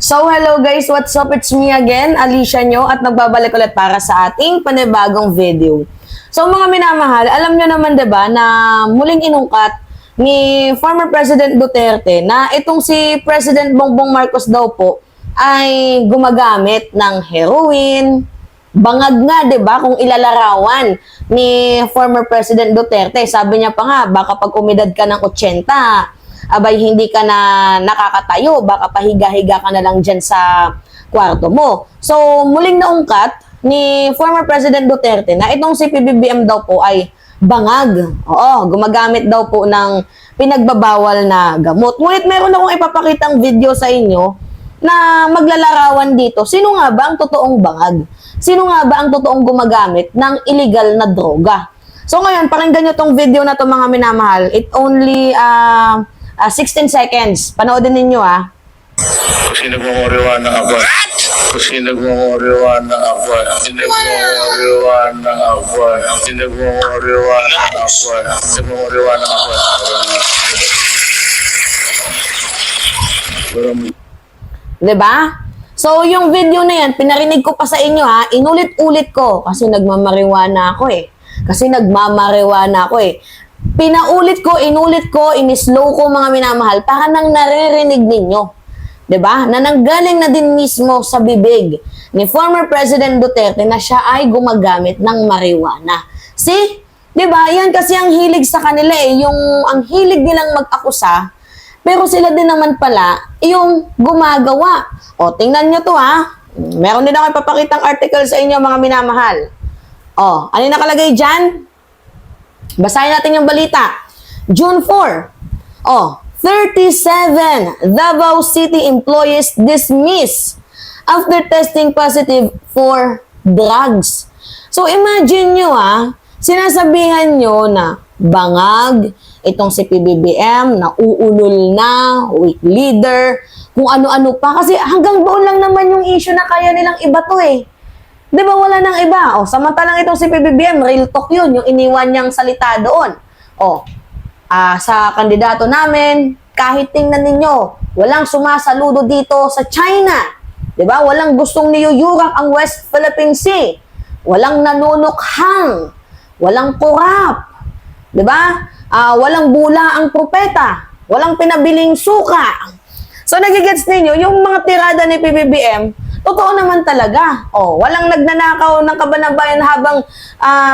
So, hello guys, what's up? It's me again, Alicia nyo, at nagbabalik ulit para sa ating panibagong video. So, mga minamahal, alam nyo naman 'di ba na muling inungkat ni former President Duterte na itong si President Bongbong Marcos daw po ay gumagamit ng heroin, bangag nga 'di ba kung ilalarawan ni former President Duterte. Sabi niya pa nga, baka pag umidad ka ng 80, abay hindi ka na nakakatayo, baka pahiga-higa ka na lang dyan sa kwarto mo. So, muling naungkat ni former President Duterte na itong si PBBM daw po ay bangag. Oo, gumagamit daw po ng pinagbabawal na gamot. Ngunit meron akong ipapakitang video sa inyo na maglalarawan dito. Sino nga ba ang totoong bangag? Sino nga ba ang totoong gumagamit ng illegal na droga? So ngayon, pakinggan nyo tong video na to mga minamahal. It only 16 seconds. Panoodin ninyo Kasi nagmamoriwa na ako. Kasi nagmamoriwa na ako. Nagmamoriwa na ako. Nagmamoriwa na ako. Nagmamoriwa na ako. Diba? So, yung video na yan, pinarinig ko pa sa inyo inulit-ulit ko kasi nagmamariwana ako Kasi nagmamariwana ako Pinaulit ko, inulit ko, inislow ko mga minamahal para nang naririnig ninyo. 'Di ba? Na nanggaling na din mismo sa bibig ni former President Duterte na siya ay gumagamit ng marijuana. See? 'Di ba? Yan kasi ang hilig sa kanila yung ang hilig nilang mag-akusa, pero sila din naman pala yung gumagawa. O, tingnan nyo to Meron din ako ipapakitang article sa inyo mga minamahal. O, ano yung nakalagay dyan? Basahin natin yung balita. June 4. 37 Davao City employees dismissed after testing positive for drugs. So imagine nyo sinasabihan nyo na bangag, itong si PBBM, na uulol na, weak leader, kung ano-ano pa. Kasi hanggang doon lang naman yung issue na kaya nilang iba to Di ba wala nang iba? Samantalang itong si PBBM, real talk yun, yung iniwan niyang salita doon. Sa kandidato namin, kahit tingnan ninyo, walang sumasaludo dito sa China. Di ba? Walang gustong niyuyurak ang West Philippine Sea. Walang nanunukhang. Walang korap. Di ba? Walang bula ang propeta. Walang pinabiling suka. So, nagigets ninyo, yung mga tirada ni PBBM, totoo naman talaga. Walang nagnanakaw ng kabanabayan habang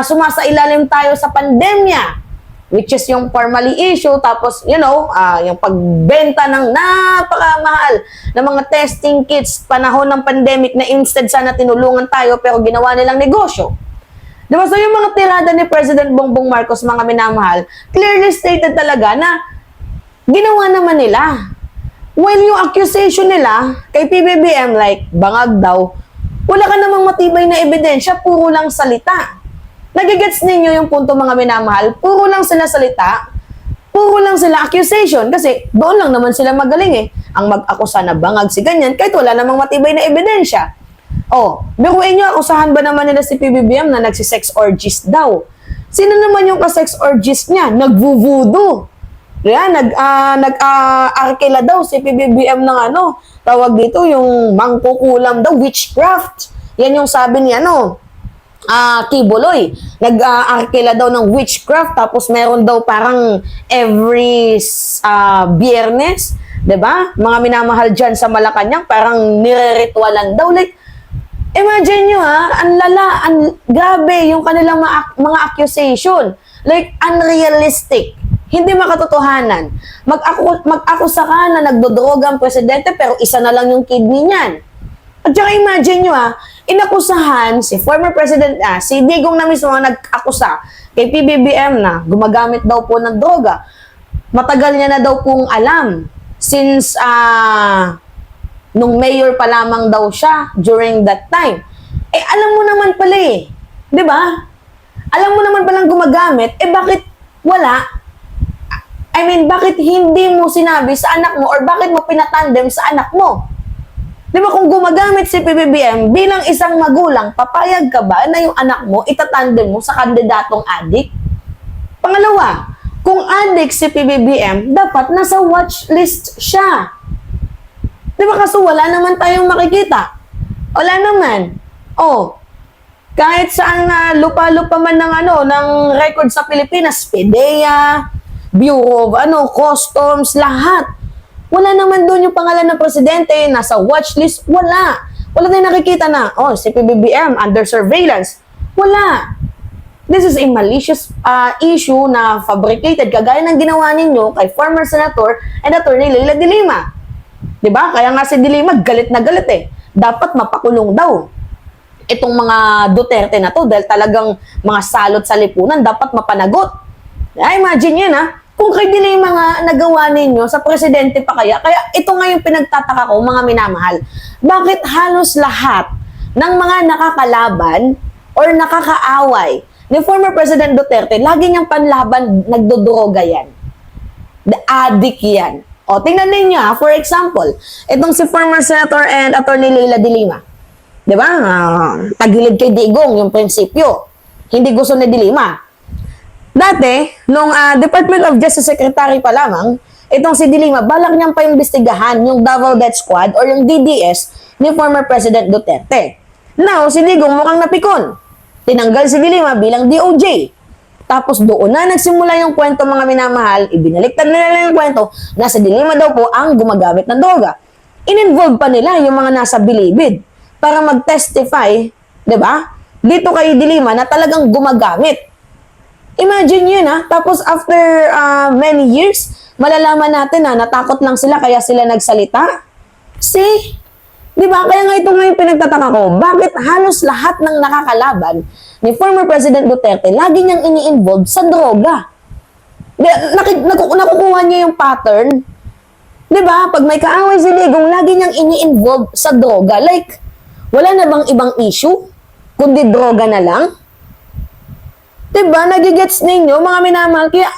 sumasailalim tayo sa pandemya, which is yung formally issue, tapos, yung pagbenta ng napakamahal na mga testing kits panahon ng pandemic na instead sana tinulungan tayo pero ginawa nilang negosyo. Diba? So, yung mga tirada ni President Bongbong Marcos, mga minamahal, clearly stated talaga na ginawa naman nila. Well, yung accusation nila kay PBBM, like, bangag daw, wala ka namang matibay na ebidensya, puro lang salita. Nagigets ninyo yung punto mga minamahal, puro lang sila salita, puro lang sila accusation, kasi doon lang naman sila magaling ang mag-akusa na bangag si ganyan, kahit wala namang matibay na ebidensya. Biruin nyo, akusahan ba naman nila si PBBM na nagsisex orgies daw? Sino naman yung ka-sex orgies niya? Nagvuvudo. Nag-arkela daw si PBBM ng tawag dito, yung mangkukulam daw, witchcraft. Yan yung sabi ni Kibuloy. Nag-arkela daw ng witchcraft, tapos meron daw parang every biyernes, diba? Mga minamahal dyan sa Malacanang, parang nire-ritualan daw. Like, imagine nyo grabe yung kanilang mga accusation. Like, unrealistic. Hindi makatotohanan. Mag-akusa ka na nagdodroga ang presidente pero isa na lang yung kidney niyan. At saka imagine nyo inakusahan si former president, si Digong na mismo nag-akusa kay PBBM na gumagamit daw po ng droga. Matagal niya na daw pong alam since nung mayor pa lamang daw siya during that time. Alam mo naman pala di ba? Alam mo naman palang gumagamit, bakit wala? Bakit hindi mo sinabi sa anak mo or bakit mo pinatandem sa anak mo? Di ba kung gumagamit si PBBM bilang isang magulang, papayag ka ba na yung anak mo itatandem mo sa kandidatong adik? Pangalawa, kung adik si PBBM, dapat nasa watch list siya. Di ba kaso wala naman tayong makikita? Wala naman. Oh, kahit saan na lupa-lupa man ng ng record sa Pilipinas, PDEA, Bureau of Customs, lahat. Wala naman doon yung pangalan ng presidente, nasa watchlist, wala. Wala tayong nakikita na, si PBBM under surveillance. Wala. This is a malicious issue na fabricated, kagaya ng ginawa ninyo kay former Senator and Attorney Leila de Lima. Diba? Kaya nga si de Lima, galit na galit eh. Dapat mapakulong daw. Itong mga Duterte na to, dahil talagang mga salot sa lipunan, dapat mapanagot. Imagine yun kung kay de Lima nga nagawa ninyo, sa presidente pa kaya ito nga yung pinagtataka ko, mga minamahal. Bakit halos lahat ng mga nakakalaban or nakakaaway ni former President Duterte, lagi niyang panlaban, nagdodroga yan. The addict yan. O, tingnan ninyo for example, itong si former Senator and Attorney Leila de Lima. Diba? Tagilid kay Digong yung prinsipyo. Hindi gusto ni de Lima. Dati, nung Department of Justice Secretary pa lamang, itong si de Lima, balak niyang pa imbestigahan yung Davao Death Squad or yung DDS ni former President Duterte. Now, si Digong mukhang napikon. Tinanggal si de Lima bilang DOJ. Tapos doon na nagsimula yung kwento, mga minamahal, ibinaliktad nila yung kwento na si de Lima daw po ang gumagamit ng droga. In-involve pa nila yung mga nasa bilibid para mag-testify, di ba? Dito kay de Lima na talagang gumagamit. Imagine yun Tapos after many years, malalaman natin natakot lang sila kaya sila nagsalita. See? Di ba? Kaya nga ito nga yung pinagtataka ko. Bakit halos lahat ng nakakalaban ni former President Duterte, lagi niyang ini-involve sa droga? Nakukuha niya yung pattern. Di ba? Pag may kaaway si Digong, lagi niyang ini-involve sa droga. Like, wala na bang ibang issue? Kundi droga na lang? Di ba? Nagigets ninyo, mga minamahal. Kaya,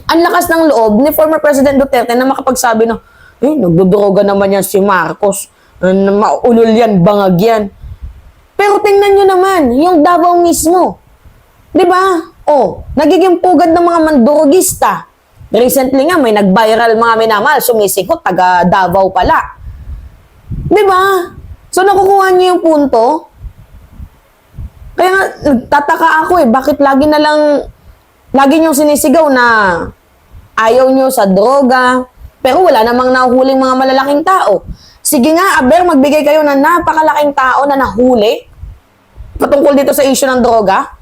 ang lakas ng loob ni former President Duterte na makapagsabi na, nagdodroga naman yan si Marcos. Maulol yan, bangag yan. Pero tingnan nyo naman, yung Davao mismo. Di ba? Nagiging pugad ng mga mandurugista. Recently nga, may nag-viral, mga minamahal, sumisikot, taga Davao pala. Di ba? So, nakukuha nyo yung punto. Kaya nga, nagtataka ako bakit lagi nyo sinisigaw na ayaw nyo sa droga, pero wala namang nahuhuling mga malalaking tao. Sige nga, Aber, magbigay kayo ng napakalaking tao na nahuli patungkol dito sa issue ng droga.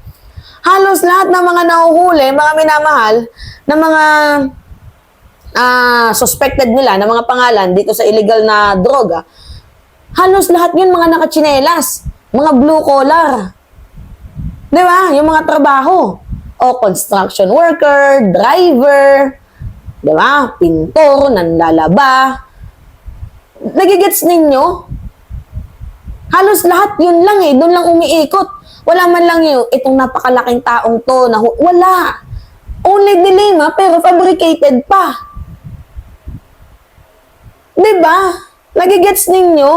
Halos lahat ng mga nahuhuli, mga minamahal, na mga suspected nila, na mga pangalan dito sa illegal na droga, halos lahat yun mga nakachinelas, mga blue collar. Di ba? Yung mga trabaho. Construction worker, driver, di ba? Pintor, nanlalaba. Nagigets ninyo? Halos lahat yun lang doon lang umiikot. Wala man lang itong napakalaking taong to na wala. Only de Lima pero fabricated pa. Diba? Nagigets ninyo?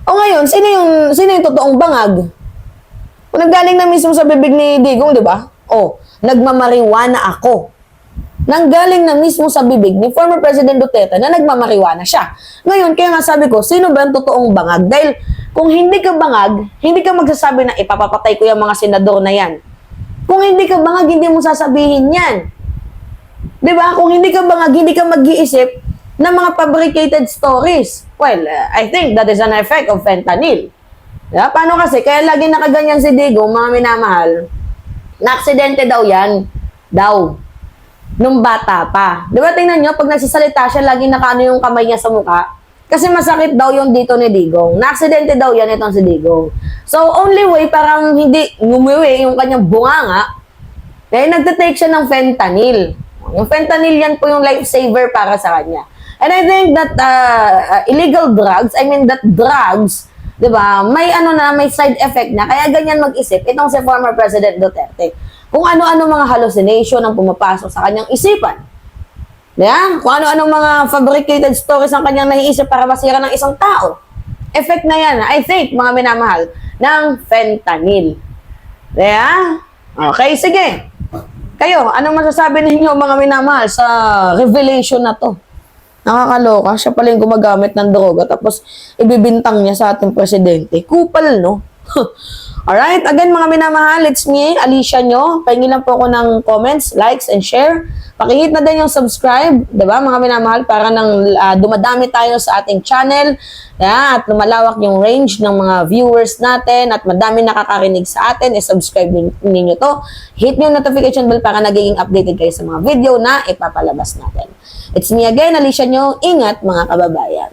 O ngayon, sino yung totoong bangag? Kung nanggaling na mismo sa bibig ni Digong, diba? Nagmamariwana ako. Nanggaling na mismo sa bibig ni former President Duterte na nagmamariwana siya. Ngayon, kaya nga sabi ko, sino ba ang totoong bangag? Dahil kung hindi ka bangag, hindi ka magsasabi na ipapapatay ko yung mga senador na yan. Kung hindi ka bangag, hindi mo sasabihin yan. Diba? Kung hindi ka bangag, hindi ka mag-iisip ng mga fabricated stories. Well, I think that is an effect of fentanyl. Diba? Paano kasi? Kaya lagi nakaganyan si Digong, mga minamahal, na aksidente daw yan. Nung bata pa. Di ba, tingnan nyo, pag nagsasalita siya, lagi nakaano yung kamay niya sa mukha. Kasi masakit daw yung dito ni Digong. Na-aksidente daw yan itong si Digong. So, only way, parang hindi ngumuwi yung kanyang bunganga, dahil nagtatake siya ng fentanyl. Yung fentanyl yan po yung lifesaver para sa kanya. And I think that illegal drugs, di ba, may side effect na, kaya ganyan mag-isip itong si former President Duterte. Kung ano-ano mga hallucination ang pumapasok sa kanyang isipan. Diba? Kung ano-ano mga fabricated stories ang kanyang naiisip para masira ng isang tao. Effect na yan, I think, mga minamahal, ng fentanyl. Diba? Okay, sige. Kayo, anong masasabi ninyo, mga minamahal, sa revelation na to? Nakakaloka. Siya pala yung gumagamit ng droga tapos ibibintang niya sa ating presidente. Kupal, no? Alright, again mga minamahal, it's me, Alicia nyo. Pahingi lang po ako ng comments, likes, and share. Pakihit na din yung subscribe, diba mga minamahal, para nang dumadami tayo sa ating channel. At lumalawak yung range ng mga viewers natin at madami nakakarinig sa atin, subscribe ninyo to. Hit nyo yung notification bell para nagiging updated kayo sa mga video na ipapalabas natin. It's me again, Alicia nyo. Ingat mga kababayan.